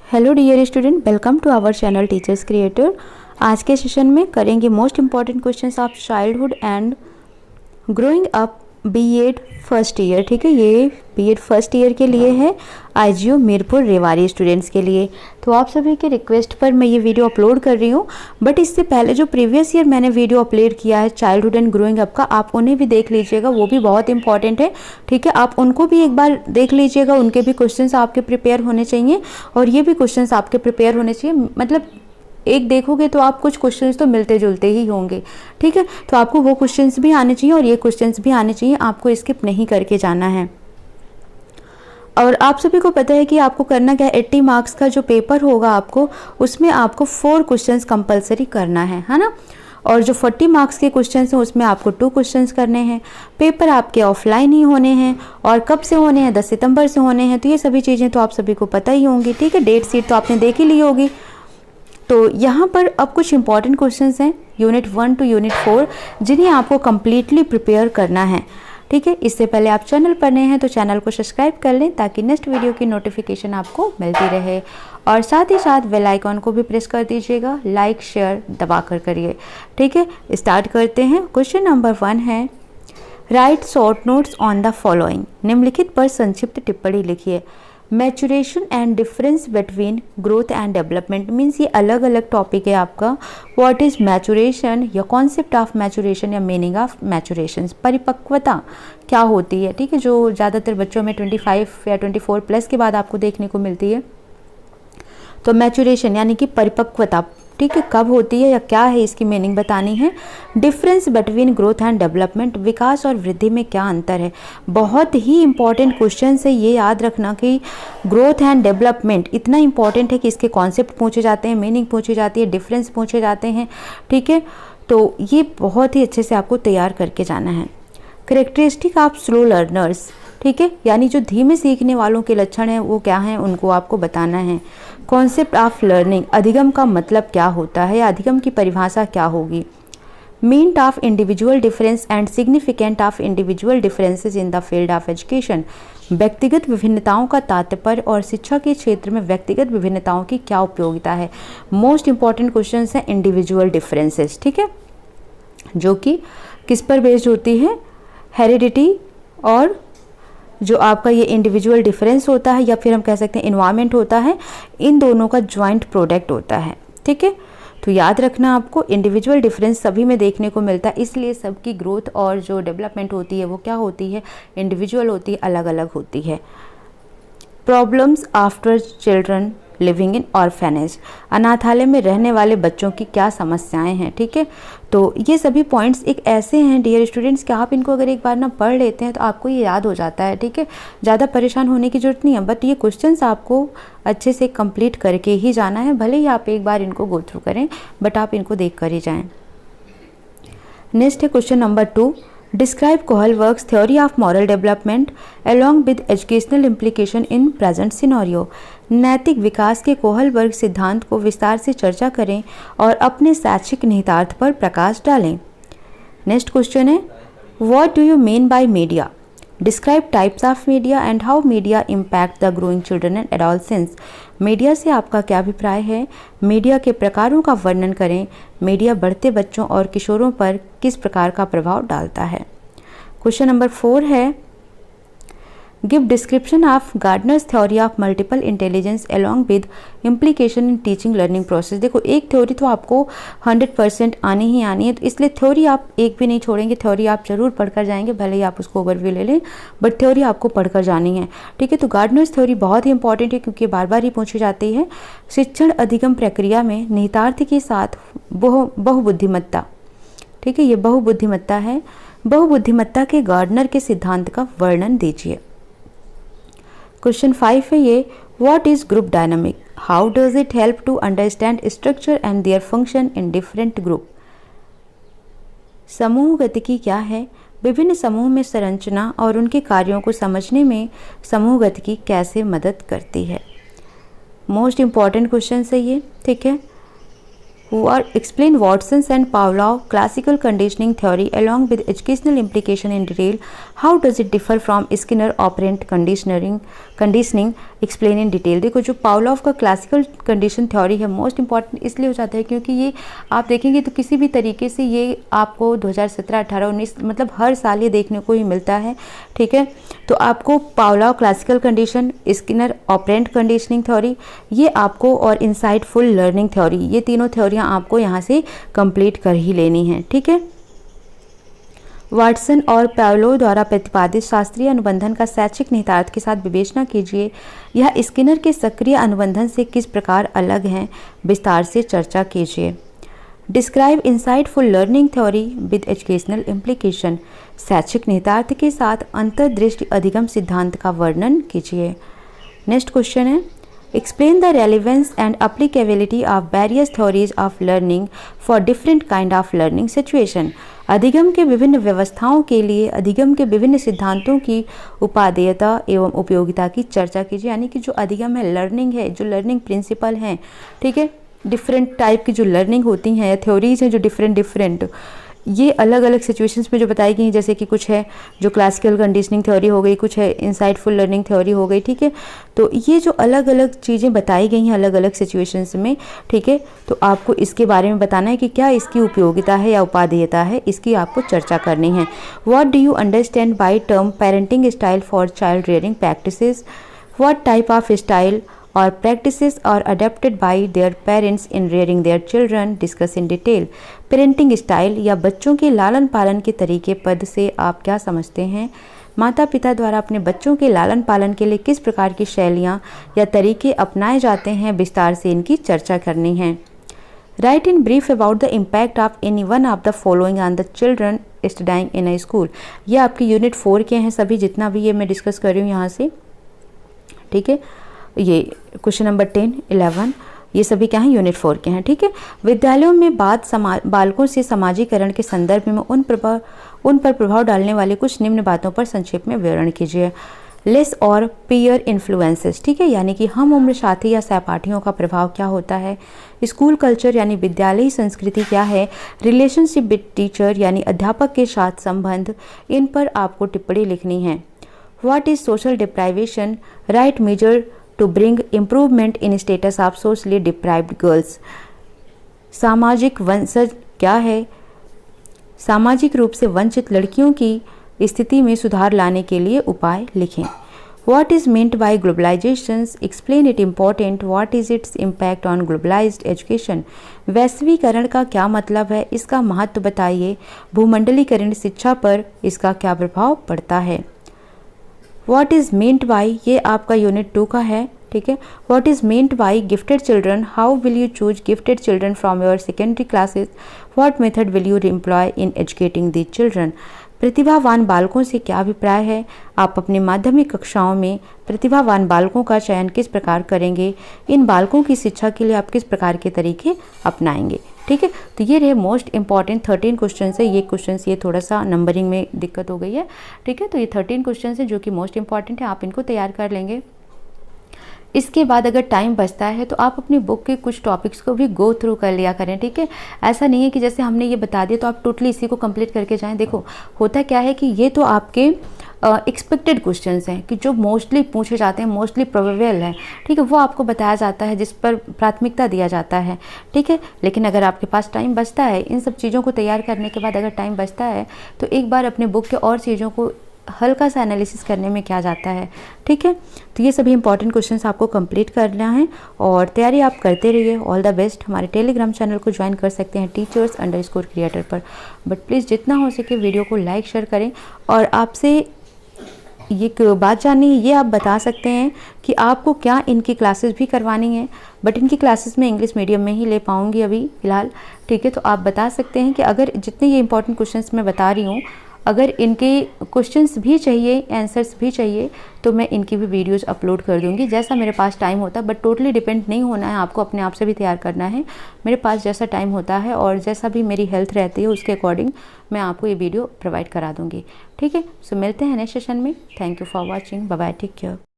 Hello dear student, welcome to our channel teachers creator. आज के session में करेंगे most important questions of childhood and growing up BEd first year. ठीक है, ये बीएड फर्स्ट ईयर के लिए है, आईजीओ मीरपुर रेवाड़ी स्टूडेंट्स के लिए। तो आप सभी के रिक्वेस्ट पर मैं ये वीडियो अपलोड कर रही हूँ, बट इससे पहले जो प्रीवियस ईयर मैंने वीडियो अपलोड किया है चाइल्डहुड एंड ग्रोइंग अप का, आप उन्हें भी देख लीजिएगा, वो भी बहुत इंपॉर्टेंट है। ठीक है, आप उनको भी एक बार देख लीजिएगा, उनके भी क्वेश्चंस आपके प्रिपेयर होने चाहिए और ये भी क्वेश्चंस आपके प्रिपेयर होने चाहिए। मतलब एक देखोगे तो आप कुछ क्वेश्चंस तो मिलते जुलते ही होंगे। ठीक है, तो आपको वो क्वेश्चंस भी आने चाहिए और ये क्वेश्चंस भी आने चाहिए, आपको स्किप नहीं करके जाना है। और आप सभी को पता है कि आपको करना क्या है, 80 मार्क्स का जो पेपर होगा आपको, उसमें आपको 4 क्वेश्चंस कंपलसरी करना है ना। और जो 40 मार्क्स के क्वेश्चंस हैं उसमें आपको 2 क्वेश्चंस करने हैं। पेपर आपके ऑफलाइन ही होने हैं और कब से होने हैं, 10 सितंबर से होने हैं। तो ये सभी चीज़ें तो आप सभी को पता ही होंगी। ठीक है, डेट शीट तो आपने देख ही ली होगी। तो यहाँ पर अब कुछ इंपॉर्टेंट क्वेश्चंस हैं यूनिट 1 टू यूनिट 4, जिन्हें आपको कम्प्लीटली प्रिपेयर करना है। ठीक है, इससे पहले आप चैनल पर नए हैं तो चैनल को सब्सक्राइब कर लें ताकि नेक्स्ट वीडियो की नोटिफिकेशन आपको मिलती रहे, और साथ ही साथ बेल आइकॉन को भी प्रेस कर दीजिएगा, लाइक शेयर दबा कर करिए। ठीक है, स्टार्ट करते हैं। क्वेश्चन नंबर 1 है, right short notes on the following. निम्नलिखित पर संक्षिप्त टिप्पणी लिखिए। Maturation and difference between growth and development means ये अलग अलग टॉपिक है आपका। व्हाट इज मैचुरेशन या कॉन्सेप्ट ऑफ मैचुरेशन या मीनिंग ऑफ मैचुरेशन, परिपक्वता क्या होती है। ठीक है, जो ज़्यादातर बच्चों में 25 या 24 प्लस के बाद आपको देखने को मिलती है। तो मैचुरेशन यानी कि परिपक्वता, ठीक है, कब होती है या क्या है, इसकी मीनिंग बतानी है। Difference between growth and development, विकास और वृद्धि में क्या अंतर है। बहुत ही इंपॉर्टेंट क्वेश्चन है, ये याद रखना कि ग्रोथ एंड डेवलपमेंट इतना इंपॉर्टेंट है कि इसके कॉन्सेप्ट पूछे जाते हैं, मीनिंग पूछी जाती है, डिफरेंस पूछे जाते हैं। ठीक है, तो ये बहुत ही अच्छे से आपको तैयार करके जाना है। करेक्टरिस्टिक ऑफ स्लो लर्नर्स, ठीक है, यानी जो धीमे सीखने वालों के लक्षण हैं वो क्या हैं, उनको आपको बताना है। कॉन्सेप्ट ऑफ लर्निंग, अधिगम का मतलब क्या होता है, अधिगम की परिभाषा क्या होगी। Mean of individual difference and significant of individual differences in the field of education, व्यक्तिगत विभिन्नताओं का तात्पर्य और शिक्षा के क्षेत्र में व्यक्तिगत विभिन्नताओं की क्या उपयोगिता है। मोस्ट इंपॉर्टेंट क्वेश्चन है इंडिविजुअल डिफरेंसेस। ठीक है, जो कि किस पर बेस्ड होती है, हेरिडिटी और जो आपका ये इंडिविजुअल डिफरेंस होता है या फिर हम कह सकते हैं इन्वायरमेंट होता है, इन दोनों का ज्वाइंट प्रोडक्ट होता है। ठीक है, तो याद रखना आपको इंडिविजुअल डिफरेंस सभी में देखने को मिलता है, इसलिए सबकी ग्रोथ और जो डेवलपमेंट होती है वो क्या होती है, इंडिविजुअल होती है, अलग अलग होती है। Problems after children living in orphanage, अनाथालय में रहने वाले बच्चों की क्या समस्याएं हैं। ठीक है, तो ये सभी पॉइंट्स एक ऐसे हैं डियर स्टूडेंट्स कि आप इनको अगर एक बार ना पढ़ लेते हैं तो आपको ये याद हो जाता है। ठीक है, ज़्यादा परेशान होने की जरूरत नहीं है, बट ये क्वेश्चंस आपको अच्छे से कंप्लीट करके ही जाना है। भले ही आप एक बार इनको गो थ्रू करें, बट आप इनको देख कर ही जाएँ। नेक्स्ट है question number 2, describe Kohlberg's theory of moral development along with educational implication in present scenario. नैतिक विकास के कोहलबर्ग सिद्धांत को विस्तार से चर्चा करें और अपने शैक्षिक निहितार्थ पर प्रकाश डालें। नेक्स्ट क्वेश्चन है, what do you mean by media. Describe types of media and how media impact the growing children and adolescence. Media से आपका क्या अभिप्राय है, मीडिया के प्रकारों का वर्णन करें। मीडिया बढ़ते बच्चों और किशोरों पर किस प्रकार का प्रभाव डालता है। क्वेश्चन नंबर 4 है, give description of Gardner's theory of multiple intelligence along with implication in teaching learning process. देखो, एक थ्योरी तो आपको 100% आनी ही आनी है, तो इसलिए थ्योरी आप एक भी नहीं छोड़ेंगे, थ्योरी आप जरूर पढ़कर जाएंगे, भले ही आप उसको ओवरव्यू ले लें, बट थ्योरी आपको पढ़कर जानी है। ठीक है, तो गार्डनर्स थ्योरी बहुत ही इंपॉर्टेंट है क्योंकि बार बार ही पूछी जाती है। शिक्षण अधिगम प्रक्रिया में निहितार्थ के साथ बहुबुद्धिमत्ता, ठीक है, ये बहुबुद्धिमत्ता है, बहुबुद्धिमत्ता के गार्डनर के सिद्धांत का वर्णन दीजिए। क्वेश्चन 5 है ये, what is group dynamic, how does it help to understand structure and their function in different group. समूह गतिकी क्या है, विभिन्न समूह में संरचना और उनके कार्यों को समझने में समूह गतिकी कैसे मदद करती है। मोस्ट इंपॉर्टेंट क्वेश्चन है ये। ठीक है, Explain Watson's and Pavlov classical conditioning theory along with educational implication in detail. How does it differ from Skinner operant conditioning? Explain in detail. देखो जो पावलोव का क्लासिकल कंडीशन थ्योरी है most important इसलिए हो जाता है क्योंकि ये आप देखेंगे तो किसी भी तरीके से ये आपको 2017, 18, 19 मतलब हर साल ये देखने को ही मिलता है, ठीक है। तो आपको Pavlov classical condition, Skinner operant conditioning theory, ये आपको और इंसाइटफुल लर्निंग थ्योरी, ये तीनों थ्योरियाँ आपको यहाँ से कंप्लीट कर ही लेनी है, ठीक है। वाटसन और पावलोव द्वारा प्रतिपादित शास्त्रीय अनुबंधन का शैक्षिक निहितार्थ के साथ विवेचना कीजिए। यह स्किनर के सक्रिय अनुबंधन से किस प्रकार अलग हैं, विस्तार से चर्चा कीजिए। Describe insightful learning theory with educational implication. शैक्षिक निहितार्थ के साथ अंतर्दृष्टि अधिगम सिद्धांत का वर्णन कीजिए। नेक्स्ट क्वेश्चन है, explain the relevance and applicability of various theories of learning for different kind of learning situation. अधिगम के विभिन्न व्यवस्थाओं के लिए अधिगम के विभिन्न सिद्धांतों की उपादेयता एवं उपयोगिता की चर्चा कीजिए। यानी कि जो अधिगम है, लर्निंग है, जो लर्निंग प्रिंसिपल हैं, ठीक है, डिफरेंट टाइप की जो लर्निंग होती हैं, थ्योरीज हैं जो डिफरेंट ये अलग अलग सिचुएशंस में जो बताई गई, जैसे कि कुछ है जो क्लासिकल कंडीशनिंग थ्योरी हो गई, कुछ है इंसाइटफुल लर्निंग थ्योरी हो गई, ठीक है। तो ये जो अलग अलग चीज़ें बताई गई हैं अलग अलग सिचुएशंस में, ठीक है, तो आपको इसके बारे में बताना है कि क्या इसकी उपयोगिता है या उपादेयता है, इसकी आपको चर्चा करनी है। What do you understand by term parenting style for child rearing practices? What type of style or practices are adapted by their parents in rearing their children? Discuss in detail. Parenting style या बच्चों के लालन पालन के तरीके पद से आप क्या समझते हैं? माता पिता द्वारा अपने बच्चों के लालन पालन के लिए किस प्रकार की शैलियाँ या तरीके अपनाए जाते हैं, विस्तार से इनकी चर्चा करनी है। Right in brief about the impact of any one of the following on the children studying in a school. ये आपके यूनिट 4 के हैं सभी, जितना भी ये मैं डिस्कस कर रही हूँ यहाँ से, ठीक है। ये क्वेश्चन नंबर 10, 11 ये सभी क्या हैं, यूनिट 4 के हैं, ठीक है। विद्यालयों में बालकों से समाजीकरण के संदर्भ में उन पर प्रभाव डालने वाले कुछ निम्न बातों पर संक्षेप में विवरण कीजिए। लेस और पीयर इन्फ्लुएंसेस, ठीक है, यानी कि हम उम्र साथी या सहपाठियों का प्रभाव क्या होता है। स्कूल कल्चर यानी विद्यालयी संस्कृति क्या है। रिलेशनशिप विद टीचर यानी अध्यापक के साथ संबंध, इन पर आपको टिप्पणी लिखनी है। What is social deprivation? Write measure to bring improvement in status of socially deprived girls. सामाजिक वंशज क्या है? सामाजिक रूप से वंचित लड़कियों की स्थिति में सुधार लाने के लिए उपाय लिखें। What is meant by globalization? Explain it important. What is its impact on globalized education? वैश्वीकरण का क्या मतलब है, इसका महत्व बताइए। भूमंडलीकरण शिक्षा पर इसका क्या प्रभाव पड़ता है। What is meant by, ये आपका यूनिट 2 का है, ठीक है। What is meant by gifted children? How will you choose gifted children from your secondary classes? What method will you employ in educating these children? प्रतिभावान बालकों से क्या अभिप्राय है? आप अपने माध्यमिक कक्षाओं में प्रतिभावान बालकों का चयन किस प्रकार करेंगे? इन बालकों की शिक्षा के लिए आप किस प्रकार के तरीके अपनाएंगे, ठीक है। तो ये रहे मोस्ट इंपॉर्टेंट 13 क्वेश्चन है। ये क्वेश्चन ये थोड़ा सा नंबरिंग में दिक्कत हो गई है, ठीक है। तो ये 13 क्वेश्चन है जो कि मोस्ट इंपॉर्टेंट है, आप इनको तैयार कर लेंगे। इसके बाद अगर टाइम बचता है तो आप अपनी बुक के कुछ टॉपिक्स को भी गो थ्रू कर लिया करें, ठीक है। ऐसा नहीं है कि जैसे हमने ये बता दिया तो आप टोटली इसी को कंप्लीट करके जाएं। देखो होता क्या है कि ये तो आपके एक्सपेक्टेड क्वेश्चंस हैं कि जो मोस्टली पूछे जाते हैं, मोस्टली प्रोबेबल है, ठीक है, वो आपको बताया जाता है, जिस पर प्राथमिकता दिया जाता है, ठीक है। लेकिन अगर आपके पास टाइम बचता है, इन सब चीज़ों को तैयार करने के बाद अगर टाइम बचता है तो एक बार अपने बुक के और चीज़ों को हल्का सा एनालिसिस करने में क्या जाता है, ठीक है। तो ये सभी इंपॉर्टेंट क्वेश्चंस आपको कंप्लीट करना है और तैयारी आप करते रहिए। All the best. हमारे टेलीग्राम चैनल को ज्वाइन कर सकते हैं teachers_creator पर, बट प्लीज़ जितना हो सके वीडियो को लाइक शेयर करें। और आपसे ये बात जाननी है, ये आप बता सकते हैं कि आपको क्या इनकी क्लासेस भी करवानी है, बट इनकी क्लासेस मैं इंग्लिश मीडियम में ही ले पाऊँगी अभी फ़िलहाल, ठीक है। तो आप बता सकते हैं कि अगर जितने ये इंपॉर्टेंट क्वेश्चंस मैं बता रही हूँ, अगर इनके क्वेश्चंस भी चाहिए, आंसर्स भी चाहिए, तो मैं इनकी भी वीडियोस अपलोड कर दूंगी जैसा मेरे पास टाइम होता है। बट टोटली डिपेंड नहीं होना है, आपको अपने आप से भी तैयार करना है। मेरे पास जैसा टाइम होता है और जैसा भी मेरी हेल्थ रहती है उसके अकॉर्डिंग मैं आपको ये वीडियो प्रोवाइड करा दूँगी, ठीक है। सो मिलते हैं नेक्स्ट सेशन में। Thank you for watching, bye bye, take care.